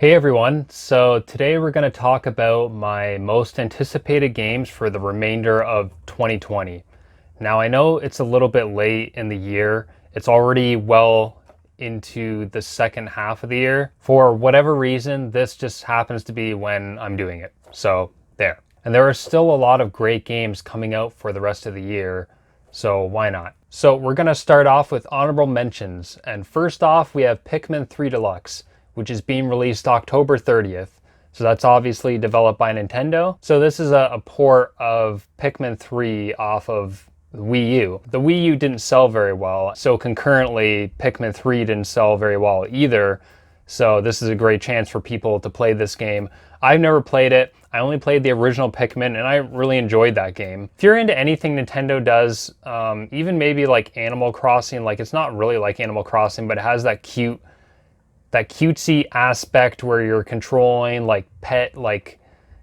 Hey everyone, so today we're going to talk about my most anticipated games for the remainder of 2020. Now I know it's a little bit late in the year, it's already well into the second half of the year. For whatever reason, this just happens to be when I'm doing it, so there. And there are still a lot of great games coming out for the rest of the year, so why not? So we're going to start off with honorable mentions, and first off we have Pikmin 3 Deluxe, which is being released October 30th. So that's obviously developed by Nintendo. So this is a port of Pikmin 3 off of the Wii U. The Wii U didn't sell very well, so concurrently Pikmin 3 didn't sell very well either. So this is a great chance for people to play this game. I've never played it. I only played the original Pikmin and I really enjoyed that game. If you're into anything Nintendo does, even maybe like Animal Crossing, like it's not really like Animal Crossing, but it has that cutesy aspect where you're controlling like pet like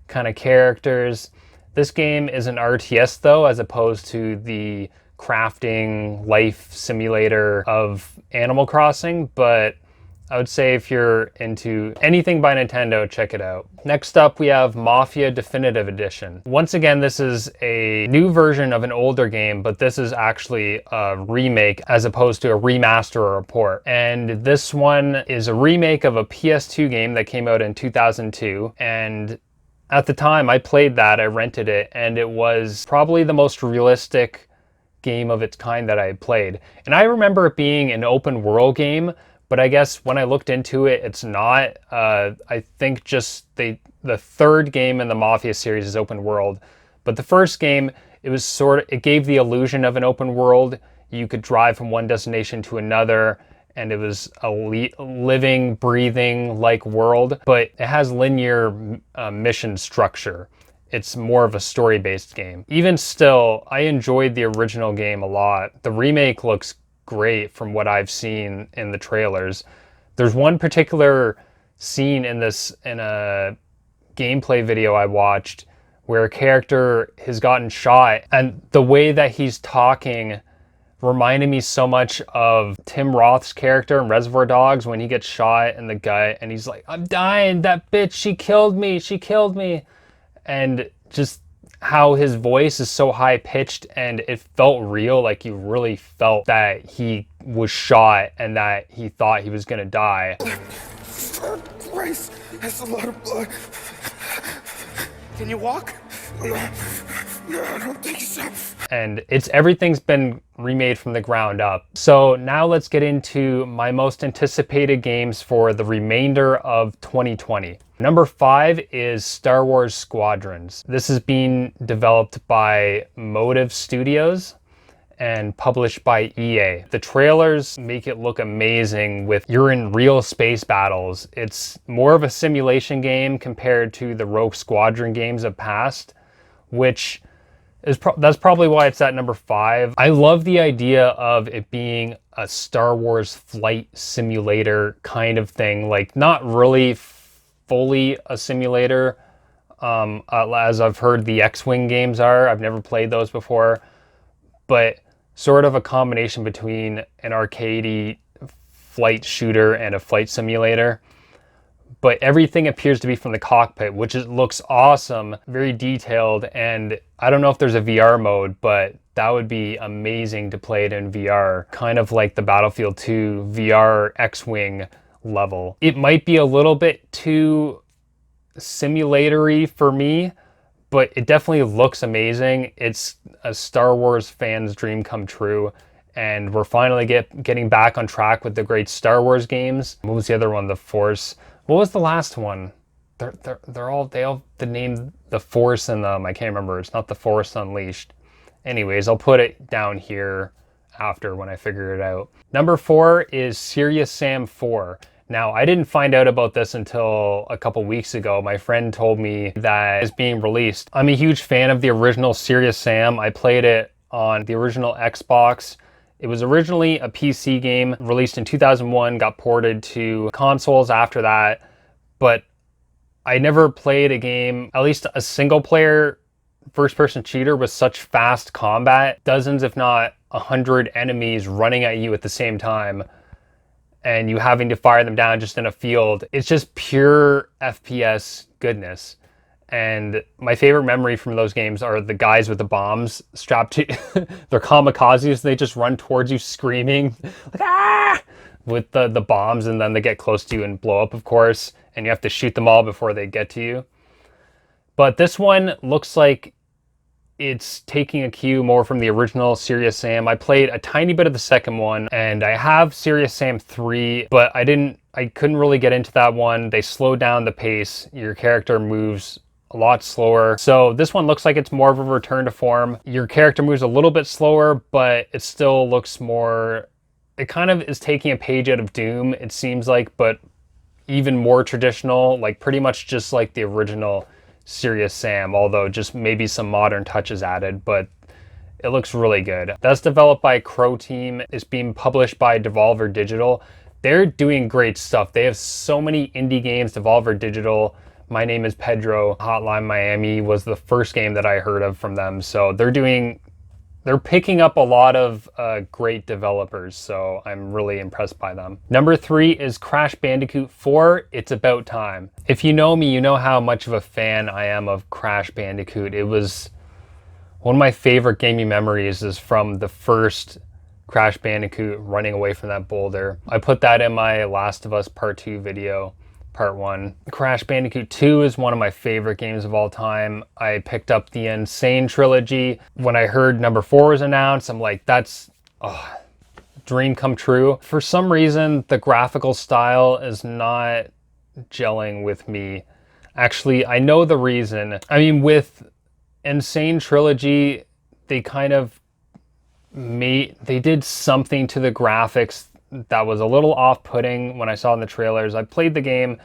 kind of characters. This game is an RTS though, as opposed to the crafting life simulator of Animal Crossing, but I would say if you're into anything by Nintendo, check it out. Next up, we have Mafia Definitive Edition. Once again, this is a new version of an older game, but this is actually a remake as opposed to a remaster or a port. And this one is a remake of a PS2 game that came out in 2002. And at the time I played that, I rented it, and it was probably the most realistic game of its kind that I had played. And I remember it being an open world game, but I guess when I looked into it, it's not. I think just the third game in the Mafia series is open world. But the first game, it gave the illusion of an open world. You could drive from one destination to another, and it was a living, breathing like world. But it has linear mission structure. It's more of a story-based game. Even still, I enjoyed the original game a lot. The remake looks great from what I've seen in the trailers. There's one particular scene in a gameplay video I watched where a character has gotten shot, and the way that he's talking reminded me so much of Tim Roth's character in Reservoir Dogs when he gets shot in the gut and he's like, "I'm dying, that bitch, she killed me." And just how his voice is so high pitched and it felt real, like you really felt that he was shot and that he thought he was gonna die. Christ, that's a lot of blood. Can you walk? No, I don't think so. And everything's been remade from the ground up. So now let's get into my most anticipated games for the remainder of 2020. Number 5 is Star Wars Squadrons. This is being developed by Motive Studios and published by EA. The trailers make it look amazing with you're in real space battles. It's more of a simulation game compared to the Rogue Squadron games of past, which is that's probably why it's at number 5. I love the idea of it being a Star Wars flight simulator kind of thing, like not really fully a simulator, as I've heard the X-Wing games are. I've never played those before, but sort of a combination between an arcadey flight shooter and a flight simulator. But everything appears to be from the cockpit, which looks awesome, very detailed, and I don't know if there's a VR mode, but that would be amazing to play it in VR, kind of like the Battlefield 2 VR X-Wing level. It might be a little bit too simulatory for me, but it definitely looks amazing. It's a Star Wars fan's dream come true, and we're finally getting back on track with the great Star Wars games. What was the other one? The Force. What was the last one? They all the name The Force in them. I can't remember. It's not The Force Unleashed. Anyways, I'll put it down here after when I figure it out. Number 4 is Serious Sam 4. Now, I didn't find out about this until a couple weeks ago. My friend told me that it's being released. I'm a huge fan of the original Serious Sam. I played it on the original Xbox. It was originally a PC game, released in 2001, got ported to consoles after that, but I never played a game, at least a single player first-person shooter with such fast combat, dozens if not 100 enemies running at you at the same time. and you having to fire them down just in a field. It's just pure FPS goodness. And my favorite memory from those games are the guys with the bombs strapped to they're kamikazes. They just run towards you screaming like ah with the bombs, and then they get close to you and blow up, of course, and you have to shoot them all before they get to you. But this one looks like it's taking a cue more from the original Serious Sam. I played a tiny bit of the second one, and I have Serious Sam 3, but I couldn't really get into that one. They slowed down the pace. Your character moves a lot slower. So this one looks like it's more of a return to form. Your character moves a little bit slower, but it still looks more, it kind of is taking a page out of Doom, it seems like, but even more traditional, like pretty much just like the original Serious Sam, although just maybe some modern touches added, but it looks really good. That's developed by Crow Team. It's being published by Devolver Digital. They're doing great stuff. They have so many indie games. Devolver Digital, My Name is Pedro, Hotline Miami was the first game that I heard of from them. So they're picking up a lot of great developers, so I'm really impressed by them. Number 3 is Crash Bandicoot 4, It's About Time. If you know me, you know how much of a fan I am of Crash Bandicoot. It was one of my favorite gaming memories is from the first Crash Bandicoot running away from that boulder. I put that in my Last of Us Part 2 video. Part 1. Crash Bandicoot 2 is one of my favorite games of all time. I picked up the Insane trilogy. When I heard number 4 was announced, I'm like, that's dream come true. For some reason, the graphical style is not gelling with me. Actually, I know the reason. I mean, with Insane trilogy, they kind of they did something to the graphics that was a little off-putting when I saw in the trailers. I played the game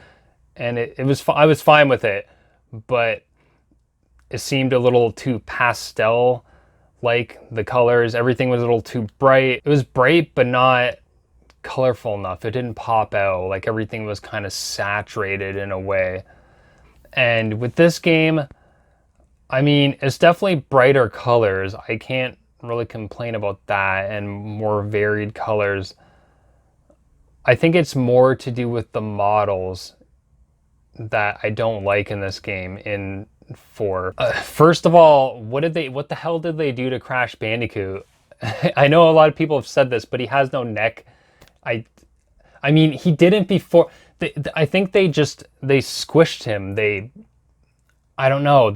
and I was fine with it, but it seemed a little too pastel, like the colors. Everything was a little too bright. It was bright, but not colorful enough. It didn't pop out. Like everything was kind of saturated in a way. And with this game, I mean, it's definitely brighter colors. I can't really complain about that, and more varied colors. I think it's more to do with the models that I don't like in this game in 4. First of all, what the hell did they do to Crash Bandicoot? I know a lot of people have said this, but he has no neck. I mean, he didn't before. I think they squished him. I don't know.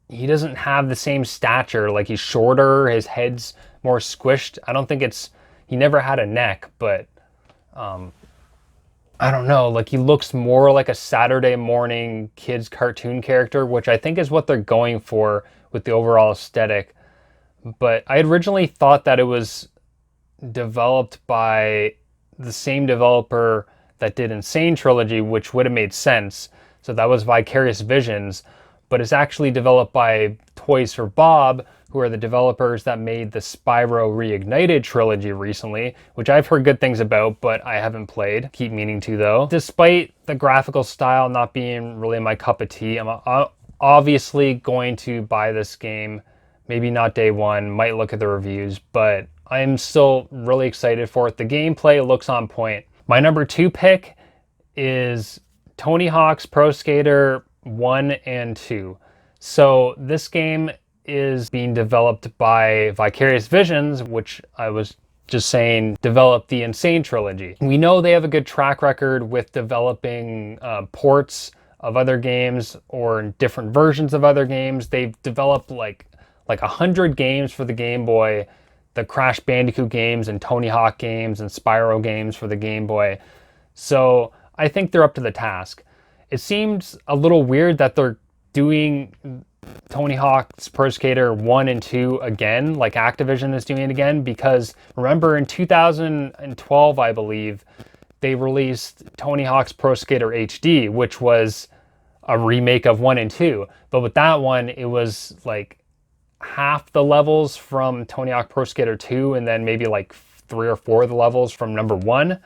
He doesn't have the same stature. Like, he's shorter. His head's more squished. I don't think he never had a neck, but I don't know, like he looks more like a Saturday morning kids cartoon character, which I think is what they're going for with the overall aesthetic. But I originally thought that it was developed by the same developer that did Insane Trilogy, which would have made sense. So that was Vicarious Visions, but it's actually developed by Toys for Bob, who are the developers that made the Spyro Reignited trilogy recently, which I've heard good things about, but I haven't played. Keep meaning to, though. Despite the graphical style not being really my cup of tea, I'm obviously going to buy this game. Maybe not day one, might look at the reviews, but I'm still really excited for it. The gameplay looks on point. My number 2 pick is Tony Hawk's Pro Skater 1 and 2. So this game is being developed by Vicarious Visions, which I was just saying developed the Insane Trilogy. We know they have a good track record with developing ports of other games or different versions of other games. They've developed like 100 games for the Game Boy, the Crash Bandicoot games and Tony Hawk games and Spyro games for the Game Boy. So I think they're up to the task. It seems a little weird that they're doing Tony Hawk's Pro Skater 1 and 2 again, like Activision is doing it again, because remember in 2012, I believe, they released Tony Hawk's Pro Skater HD, which was a remake of 1 and 2. But with that one, it was like half the levels from Tony Hawk Pro Skater 2, and then maybe like 3 or 4 of the levels from number 1.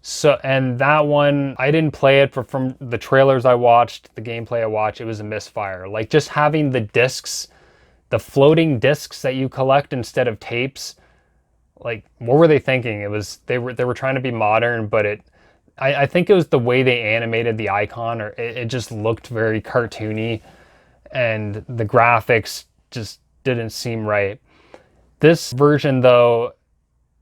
So, and that one, I didn't play it, but from the trailers I watched, the gameplay I watched, it was a misfire. Like just having the discs, the floating discs that you collect instead of tapes, like, what were they thinking? They were trying to be modern, but I think it was the way they animated the icon, or it just looked very cartoony, and the graphics just didn't seem right. This version, though,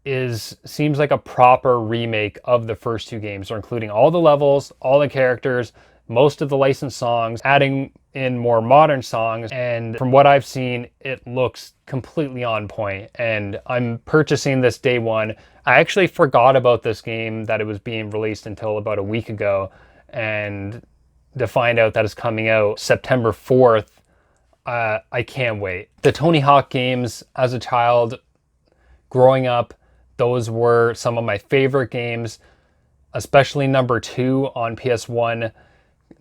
seems like a proper remake of the first two games. They're including all the levels, all the characters, most of the licensed songs, adding in more modern songs, and from what I've seen, it looks completely on point, and I'm purchasing this day one. I actually forgot about this game, that it was being released, until about a week ago, and to find out that it's coming out September 4th, I can't wait. The Tony Hawk games as a child, growing up, those were some of my favorite games, especially number 2 on PS1.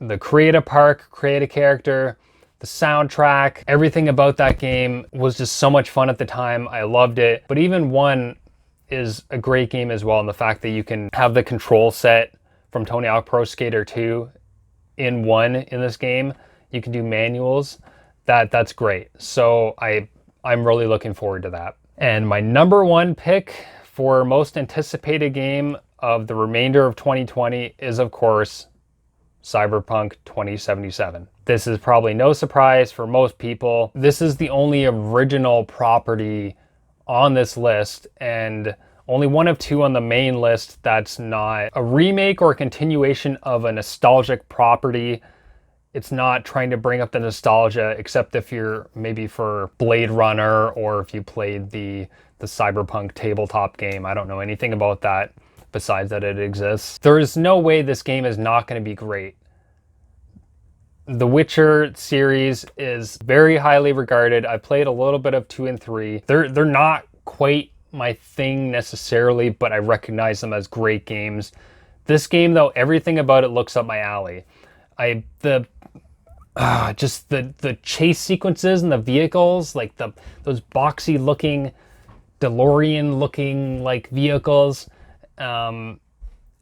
The create a park, create a character, the soundtrack, everything about that game was just so much fun at the time. I loved it. But even 1 is a great game as well, and the fact that you can have the control set from Tony Hawk Pro Skater 2 in 1 in this game. You can do manuals. That's great. So I'm really looking forward to that. And my number 1 pick for most anticipated game of the remainder of 2020 is, of course, Cyberpunk 2077. This is probably no surprise for most people. This is the only original property on this list, and only one of 2 on the main list that's not a remake or a continuation of a nostalgic property. It's not trying to bring up the nostalgia, except if you're maybe for Blade Runner, or if you played the Cyberpunk tabletop game. I don't know anything about that besides that it exists. There is no way this game is not going to be great. The Witcher series is very highly regarded. I played a little bit of 2 and 3. They're not quite my thing necessarily, but I recognize them as great games. This game, though, everything about it looks up my alley. Just the chase sequences and the vehicles, like those boxy looking, DeLorean looking like vehicles.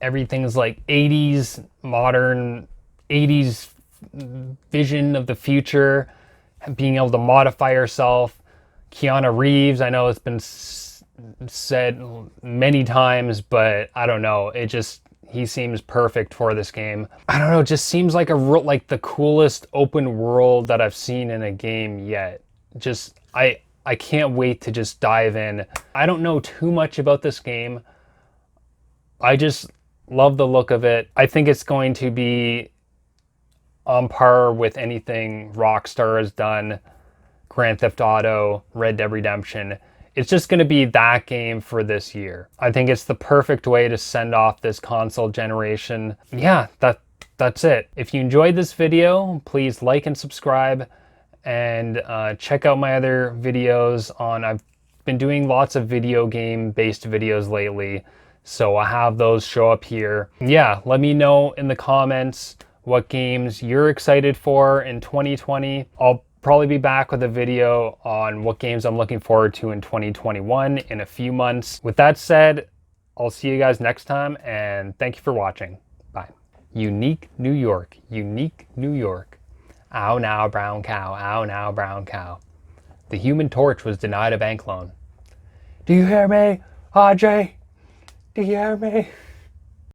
Everything's like 80s, modern 80s vision of the future, being able to modify yourself. Keanu Reeves, I know it's been said many times, but I don't know. He seems perfect for this game. I don't know, it just seems like like the coolest open world that I've seen in a game yet. I can't wait to just dive in. I don't know too much about this game. I just love the look of it. I think it's going to be on par with anything Rockstar has done, Grand Theft Auto, Red Dead Redemption. It's just going to be that game for this year. I think it's the perfect way to send off this console generation. Yeah, that's it. If you enjoyed this video, please like and subscribe, and check out my other videos I've been doing lots of video game based videos lately, so I have those show up here. Yeah, let me know in the comments what games you're excited for in 2020. I'll probably be back with a video on what games I'm looking forward to in 2021 in a few months. With that said, I'll see you guys next time, and thank you for watching. Bye. Unique New York, unique New York. Ow now, brown cow, ow now, brown cow. The Human Torch was denied a bank loan. Do you hear me, Audrey? Do you hear me?